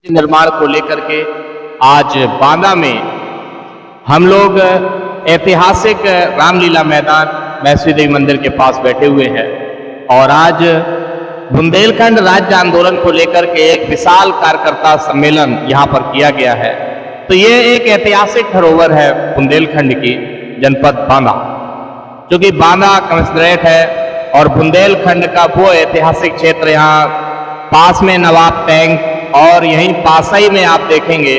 निर्माण को लेकर के आज बांदा में हम लोग ऐतिहासिक रामलीला मैदान मैसूरी देवी मंदिर के पास बैठे हुए हैं और आज बुंदेलखंड राज्य आंदोलन को लेकर के एक विशाल कार्यकर्ता सम्मेलन यहाँ पर किया गया है। तो ये एक ऐतिहासिक धरोहर है बुंदेलखंड की, जनपद बांदा, जो कि बांदा कमिश्नरेट है और बुंदेलखंड का वो ऐतिहासिक क्षेत्र, यहाँ पास में नवाब टैंक और यहीं पासाई में आप देखेंगे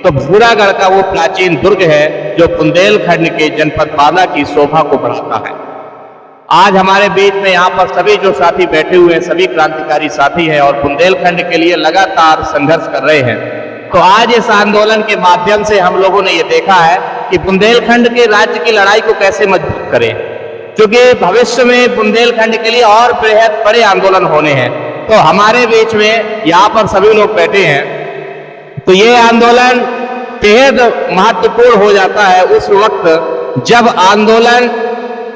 तो भूरागढ़ का वो प्राचीन दुर्ग है जो बुंदेलखंड के जनपद बांदा की शोभा को बढ़ाता है। आज हमारे बीच में यहाँ पर सभी जो साथी बैठे हुए हैं, सभी क्रांतिकारी साथी हैं और बुंदेलखंड के लिए लगातार संघर्ष कर रहे हैं। तो आज इस आंदोलन के माध्यम से हम लोगों ने ये देखा है कि बुंदेलखंड के राज्य की लड़ाई को कैसे मजबूत करें, क्योंकि भविष्य में बुंदेलखंड के लिए और बेहद बड़े आंदोलन होने हैं। तो हमारे बीच में यहाँ पर सभी लोग बैठे हैं, तो ये आंदोलन बेहद महत्वपूर्ण हो जाता है उस वक्त जब आंदोलन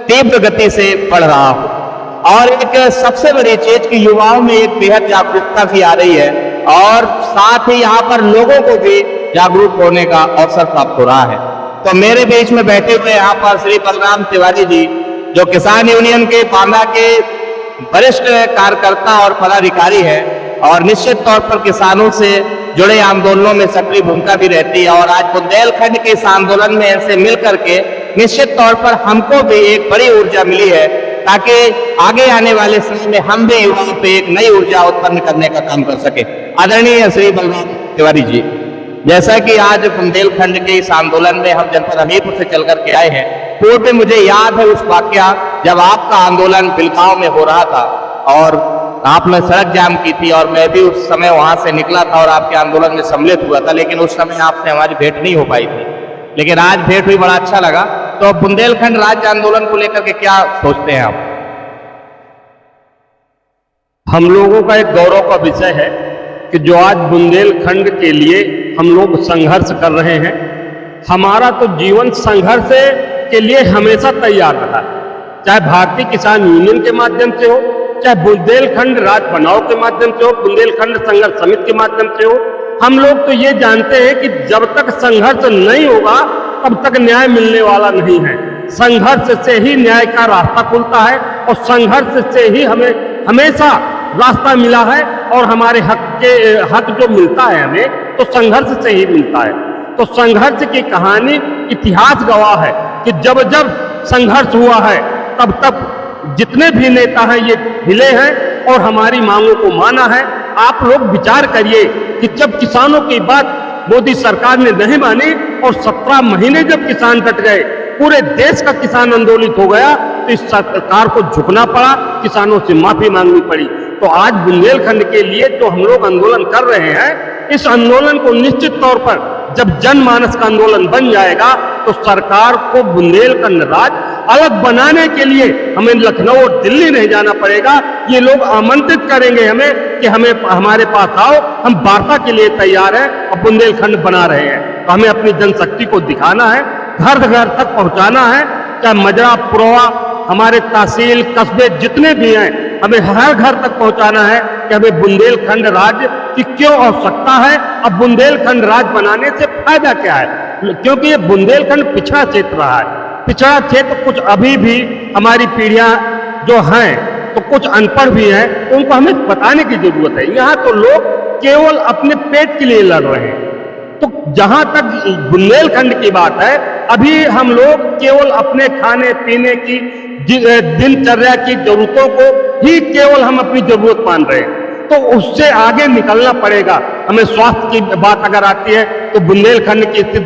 तीव्र गति से बढ़ रहा हो। और एक सबसे बड़ी चीज कि युवाओं में एक बेहद जागरूकता भी आ रही है और साथ ही यहाँ पर लोगों को भी जागरूक होने का अवसर प्राप्त हो रहा है। तो मेरे बीच में बैठे हुए यहाँ पर श्री बलराम तिवारी जी, जो किसान यूनियन के बांदा के वरिष्ठ कार्यकर्ता और पदाधिकारी है और निश्चित तौर पर किसानों से जुड़े आंदोलनों में सक्रिय भूमिका भी रहती है। और आज बुंदेलखंड के इस आंदोलन में ऐसे मिल करके निश्चित तौर पर हमको भी एक बड़ी ऊर्जा मिली है, ताकि आगे आने वाले समय में हम भी युवाओं पे एक नई ऊर्जा उत्पन्न करने का काम कर सके। आदरणीय श्री बलराम तिवारी जी, जैसा कि आज बुंदेलखंड के इस आंदोलन में हम जनपद हमीरपुर से चल करके आए हैं, पूर्व में मुझे याद है उस वाकया जब आपका आंदोलन बिलगांव में हो रहा था और आपने सड़क जाम की थी और मैं भी उस समय वहां से निकला था और आपके आंदोलन में सम्मिलित हुआ था, लेकिन उस समय आपसे हमारी भेंट नहीं हो पाई थी। लेकिन आज भेंट हुई, बड़ा अच्छा लगा। तो बुंदेलखंड राज्य आंदोलन को लेकर के क्या सोचते हैं आप? हम लोगों का एक गौरव का विषय है कि जो आज बुंदेलखंड के लिए हम लोग संघर्ष कर रहे हैं। हमारा तो जीवन संघर्ष के लिए हमेशा तैयार रहा, चाहे भारतीय किसान यूनियन के माध्यम से हो, चाहे बुंदेलखंड राज्य बनाओ के माध्यम से हो, बुंदेलखंड संघर्ष समिति के माध्यम से हो। हम लोग तो ये जानते हैं कि जब तक संघर्ष नहीं होगा तब तक न्याय मिलने वाला नहीं है। संघर्ष से ही न्याय का रास्ता खुलता है और संघर्ष से ही हमें हमेशा रास्ता मिला है और हमारे हक जो मिलता है हमें तो संघर्ष से ही मिलता है। तो संघर्ष की कहानी इतिहास गवाह है कि जब जब संघर्ष हुआ है तब तब जितने भी नेता हैं ये हिले हैं और हमारी मांगों को माना है। आप लोग विचार करिए कि जब किसानों की बात मोदी सरकार ने नहीं मानी और 17 महीने जब किसान डट गए, पूरे देश का किसान आंदोलित हो गया, तो इस सरकार को झुकना पड़ा, किसानों से माफी मांगनी पड़ी। तो आज बुंदेलखंड के लिए जो हम लोग आंदोलन कर रहे हैं, इस आंदोलन को निश्चित तौर पर जब जनमानस का आंदोलन बन जाएगा तो सरकार को बुंदेलखंड राज्य अलग बनाने के लिए हमें लखनऊ और दिल्ली नहीं जाना पड़ेगा। ये लोग आमंत्रित करेंगे हमें कि हमें हमारे पास आओ, हम वार्ता के लिए तैयार हैं और बुंदेलखंड बना रहे हैं। तो हमें अपनी जनशक्ति को दिखाना है, घर घर तक पहुंचाना है, चाहे मजरा पुरवा हमारे तहसील कस्बे जितने भी हैं, हमें हर घर तक पहुंचाना है कि हमें बुंदेलखंड राज्य की क्यों आवश्यकता है। अब बुंदेलखंड राज्य बनाने से फायदा क्या है, क्योंकि ये बुंदेलखंड पिछड़ा क्षेत्र रहा है। पिछड़ा क्षेत्र कुछ अभी भी हमारी पीढ़ियां जो हैं तो कुछ अनपढ़ भी हैं, तो उनको हमें बताने की जरूरत है। यहाँ तो लोग केवल अपने पेट के लिए लड़ रहे हैं। तो जहां तक बुंदेलखंड की बात है, अभी हम लोग केवल अपने खाने पीने की दिनचर्या की जरूरतों को ही केवल हम अपनी जरूरत मान रहे हैं। तो उससे आगे निकलना पड़ेगा। हमें स्वास्थ्य की बात अगर आती है तो बुंदेलखंड की स्थिति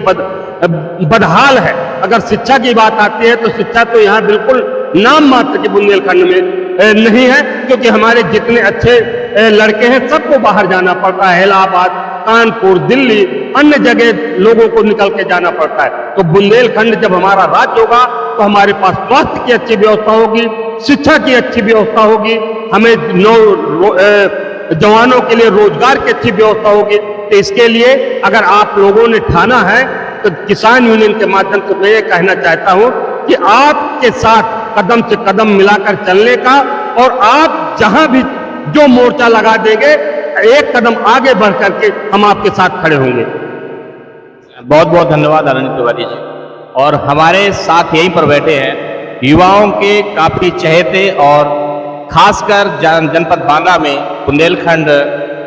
बदहाल है। अगर शिक्षा की बात आती है तो शिक्षा तो यहाँ बिल्कुल नाम मात्र के बुंदेलखंड में नहीं है, क्योंकि हमारे जितने अच्छे लड़के हैं सबको बाहर जाना पड़ता है, इलाहाबाद, कानपुर, दिल्ली, अन्य जगह लोगों को निकल के जाना पड़ता है। तो बुंदेलखंड जब हमारा राज्य होगा तो हमारे पास स्वास्थ्य की अच्छी व्यवस्था होगी, शिक्षा की अच्छी व्यवस्था होगी, हमें जवानों के लिए रोजगार की अच्छी व्यवस्था होगी। तो इसके लिए अगर आप लोगों ने ठाना है तो किसान यूनियन के माध्यम से मैं ये कहना चाहता हूं कि आपके साथ कदम से कदम मिलाकर चलने का, और आप जहां भी जो मोर्चा लगा देंगे एक कदम आगे बढ़ करके हम आपके साथ खड़े होंगे। बहुत बहुत धन्यवाद आदरणीय तिवारी जी। और हमारे साथ यहीं पर बैठे हैं युवाओं के काफी चहेते और खासकर जनपद बांदा में बुंदेलखंड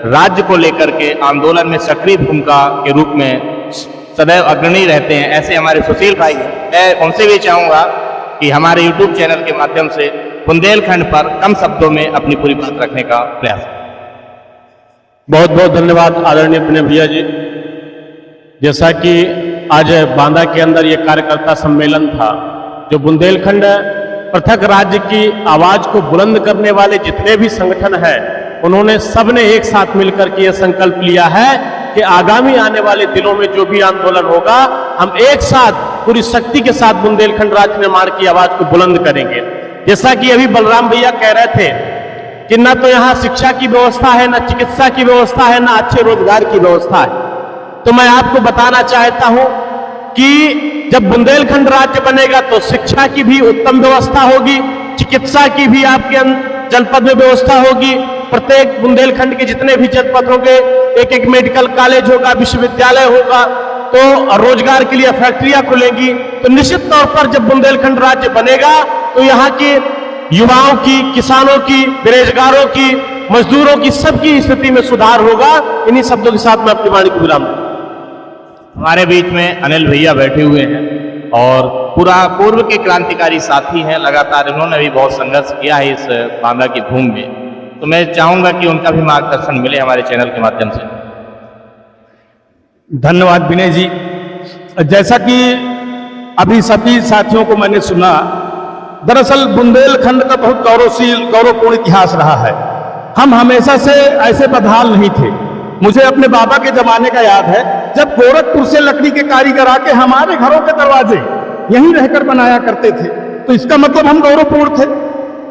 राज्य को लेकर के आंदोलन में सक्रिय भूमिका के रूप में सदैव अग्रणी रहते हैं, ऐसे हमारे सुशील भाई हैं। मैं उनसे भी चाहूंगा कि हमारे YouTube चैनल के माध्यम से बुंदेलखंड पर कम शब्दों में अपनी पूरी बात रखने का प्रयास करें। बहुत बहुत धन्यवाद आदरणीय विनय भैया जी। जैसा कि आज बांदा के अंदर ये कार्यकर्ता सम्मेलन था, जो बुंदेलखंड पृथक राज्य की आवाज को बुलंद करने वाले जितने भी संगठन हैं, उन्होंने सबने एक साथ मिलकर के यह संकल्प लिया है कि आगामी आने वाले दिनों में जो भी आंदोलन होगा, हम एक साथ पूरी शक्ति के साथ बुंदेलखंड राज्य निर्माण की आवाज को बुलंद करेंगे। जैसा कि अभी बलराम भैया कह रहे थे कि न तो यहाँ शिक्षा की व्यवस्था है, न चिकित्सा की व्यवस्था है, न अच्छे रोजगार की व्यवस्था है, तो मैं आपको बताना चाहता हूं कि जब बुंदेलखंड राज्य बनेगा तो शिक्षा की भी उत्तम व्यवस्था होगी, चिकित्सा की भी आपके जनपद में व्यवस्था होगी। प्रत्येक बुंदेलखंड के जितने भी जनपदों के एक एक मेडिकल कॉलेज होगा, विश्वविद्यालय होगा, तो रोजगार के लिए फैक्ट्रियां खुलेंगी। तो निश्चित तौर पर जब बुंदेलखंड राज्य बनेगा तो यहाँ के युवाओं की, किसानों की, बेरोजगारों की, मजदूरों की, सबकी स्थिति में सुधार होगा। इन्हीं शब्दों के साथ मैं अपनी वाणी को विराम दूं। हमारे बीच में अनिल भैया बैठे हुए हैं और पूर्व के क्रांतिकारी साथी हैं, लगातार इन्होंने भी बहुत संघर्ष किया है इस बांदा की भूमि में। तो मैं चाहूंगा कि उनका भी मार्गदर्शन मिले हमारे चैनल के माध्यम से। धन्यवाद विनय जी। जैसा कि अभी सभी साथियों को मैंने सुना, दरअसल बुंदेलखंड का बहुत गौरवपूर्ण इतिहास रहा है। हम हमेशा से ऐसे बदहाल नहीं थे। मुझे अपने बाबा के जमाने का याद है, जब गोरखपुर से लकड़ी के कारीगर आके हमारे घरों के दरवाजे यहीं रहकर बनाया करते थे, तो इसका मतलब हम गौरवपूर्ण थे।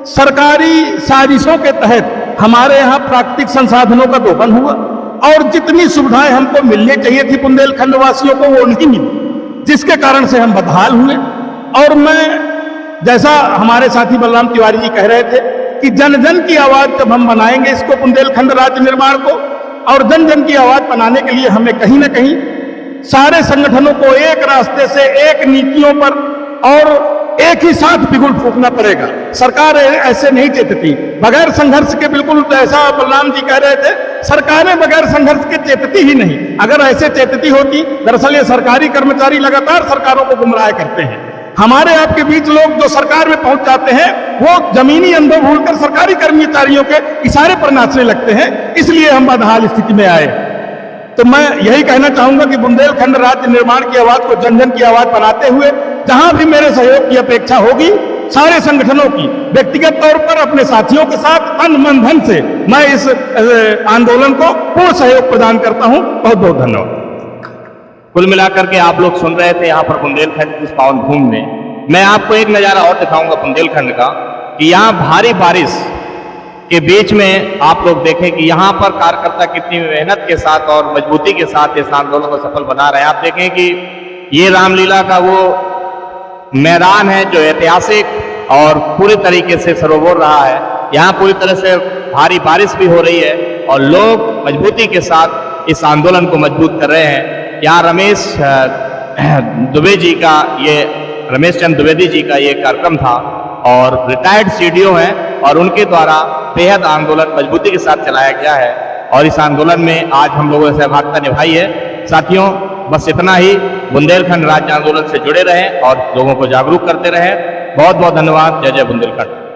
सरकारी साजिशों के तहत हमारे यहाँ प्राकृतिक संसाधनों का दोहन हुआ और जितनी सुविधाएं हमको मिलनी चाहिए थी बुंदेलखंड वासियों को, वो नहीं मिली, जिसके कारण से हम बदहाल हुए। और मैं, जैसा हमारे साथी बलराम तिवारी जी कह रहे थे कि जन जन की आवाज जब हम बनाएंगे इसको बुंदेलखंड राज्य निर्माण को, और जन जन की आवाज बनाने के लिए हमें कहीं ना कहीं सारे संगठनों को एक रास्ते से, एक नीतियों पर और एक ही साथ बिगुल फूंकना पड़ेगा। सरकार ऐसे नहीं चेतती बगैर संघर्ष के, बिल्कुल ऐसा बलराम जी कह रहे थे, सरकारें बगैर संघर्ष के चेतती ही नहीं। अगर ऐसे चेतती होती, दरअसल ये सरकारी कर्मचारी लगातार सरकारों को गुमराह करते हैं। हमारे आपके बीच लोग जो सरकार में पहुंच जाते हैं, वो जमीनी अनुभव भूलकर सरकारी कर्मचारियों के इशारे पर नाचने लगते हैं, इसलिए हम बदहाल स्थिति में आए। तो मैं यही कहना चाहूंगा कि बुंदेलखंड राज्य निर्माण की आवाज को जन जन की आवाज बनाते हुए जहां भी मेरे सहयोग की अपेक्षा होगी, सारे संगठनों की, व्यक्तिगत तौर पर अपने साथियों के साथ तन मन धन से मैं इस आंदोलन को पूर्ण सहयोग प्रदान करता हूं। बहुत बहुत धन्यवाद। कुल मिलाकर के आप लोग सुन रहे थे यहाँ पर बुंदेलखंड की इस पावन भूमि में। मैं आपको एक नजारा और दिखाऊंगा बुंदेलखंड का कि यहाँ भारी बारिश के बीच में आप लोग देखें कि यहाँ पर कार्यकर्ता कितनी मेहनत के साथ और मजबूती के साथ इस आंदोलन को सफल बना रहे हैं। आप देखें कि ये रामलीला का वो मैदान है जो ऐतिहासिक और पूरी तरीके से सरोवर रहा है। यहाँ पूरी तरह से भारी बारिश भी हो रही है और लोग मजबूती के साथ इस आंदोलन को मजबूत कर रहे हैं। यहाँ रमेश चंद्र द्विवेदी जी का ये कार्यक्रम था और रिटायर्ड सीडीओ हैं और उनके द्वारा बेहद आंदोलन मजबूती के साथ चलाया गया है और इस आंदोलन में आज हम लोगों ने सहभागिता निभाई है। साथियों, बस इतना ही। बुंदेलखंड राज्य आंदोलन से जुड़े रहें और लोगों को जागरूक करते रहें। बहुत बहुत धन्यवाद। जय जय बुंदेलखंड।